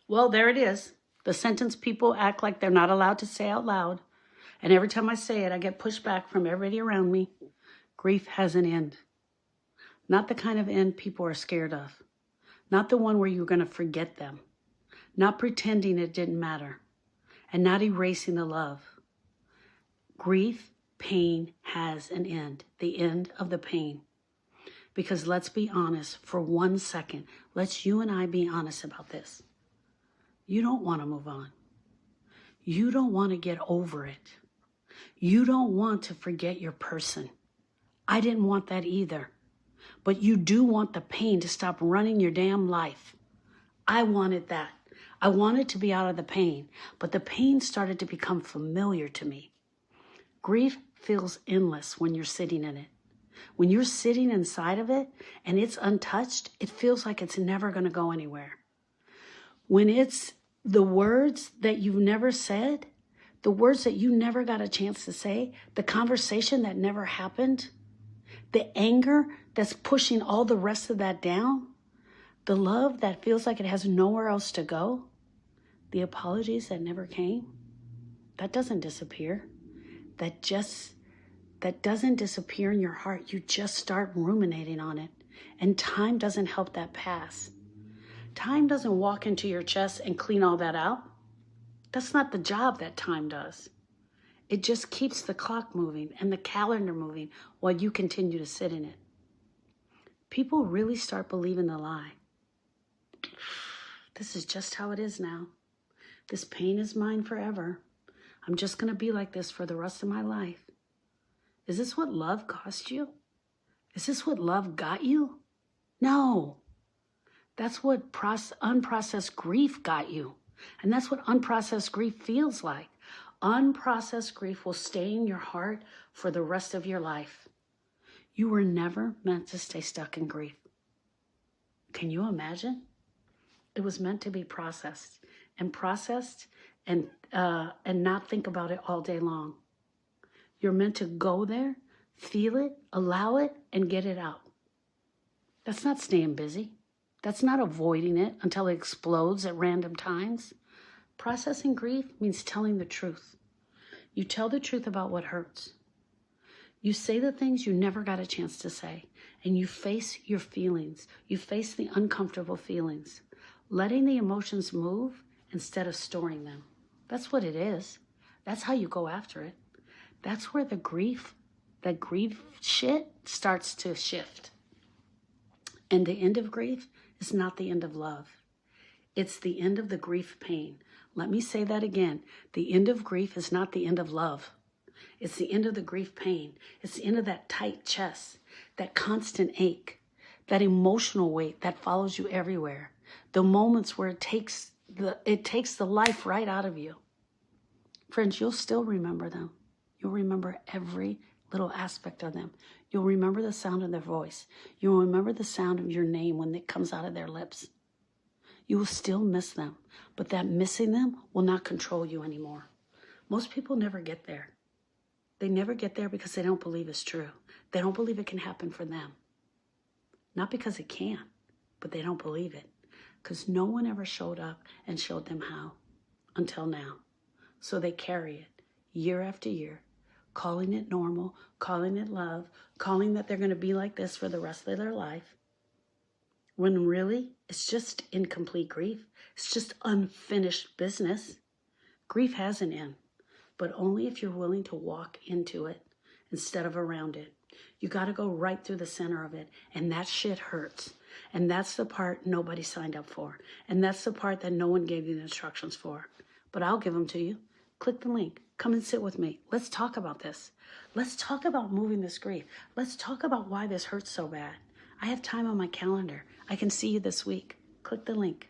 Well, there it is. The sentence people act like they're not allowed to say out loud. And every time I say it, I get pushed back from everybody around me. Grief has an end. Not the kind of end people are scared of. Not the one where you're going to forget them. Not pretending it didn't matter. And not erasing the love. Grief, pain has an end. The end of the pain. Because let's be honest for 1 second. Let's you and I be honest about this. You don't want to move on. You don't want to get over it. You don't want to forget your person. I didn't want that either. But you do want the pain to stop running your damn life. I wanted that. I wanted to be out of the pain, but the pain started to become familiar to me. Grief feels endless when you're sitting in it. When you're sitting inside of it and it's untouched, it feels like it's never going to go anywhere. When it's the words that you've never said, the words that you never got a chance to say, the conversation that never happened, the anger that's pushing all the rest of that down, the love that feels like it has nowhere else to go, the apologies that never came, that doesn't disappear. That doesn't disappear in your heart. You just start ruminating on it. And time doesn't help that pass. Time doesn't walk into your chest and clean all that out. That's not the job that time does. It just keeps the clock moving and the calendar moving while you continue to sit in it. People really start believing the lie. This is just how it is now. This pain is mine forever. I'm just going to be like this for the rest of my life. Is this what love cost you? Is this what love got you? No. That's what unprocessed grief got you. And that's what unprocessed grief feels like. Unprocessed grief will stay in your heart for the rest of your life. You were never meant to stay stuck in grief. Can you imagine? It was meant to be processed and not think about it all day long. You're meant to go there, feel it, allow it, and get it out. That's not staying busy. That's not avoiding it until it explodes at random times. Processing grief means telling the truth. You tell the truth about what hurts. You say the things you never got a chance to say, and you face your feelings. You face the uncomfortable feelings, letting the emotions move instead of storing them. That's what it is. That's how you go after it. That's where that grief shit starts to shift. And the end of grief is not the end of love. It's the end of the grief pain. Let me say that again. The end of grief is not the end of love. It's the end of the grief pain. It's the end of that tight chest, that constant ache, that emotional weight that follows you everywhere. The moments where it takes the life right out of you. Friends, you'll still remember them. You'll remember every little aspect of them. You'll remember the sound of their voice. You'll remember the sound of your name when it comes out of their lips. You will still miss them, but that missing them will not control you anymore. Most people never get there. They never get there because they don't believe it's true. They don't believe it can happen for them. Not because it can, but they don't believe it. Because no one ever showed up and showed them how until now. So they carry it year after year, calling it normal, calling it love, calling that they're going to be like this for the rest of their life. When really, it's just incomplete grief. It's just unfinished business. Grief has an end, but only if you're willing to walk into it instead of around it. You got to go right through the center of it, and that shit hurts. And that's the part nobody signed up for. And that's the part that no one gave you the instructions for. But I'll give them to you. Click the link. Come and sit with me. Let's talk about this. Let's talk about moving this grief. Let's talk about why this hurts so bad. I have time on my calendar. I can see you this week. Click the link.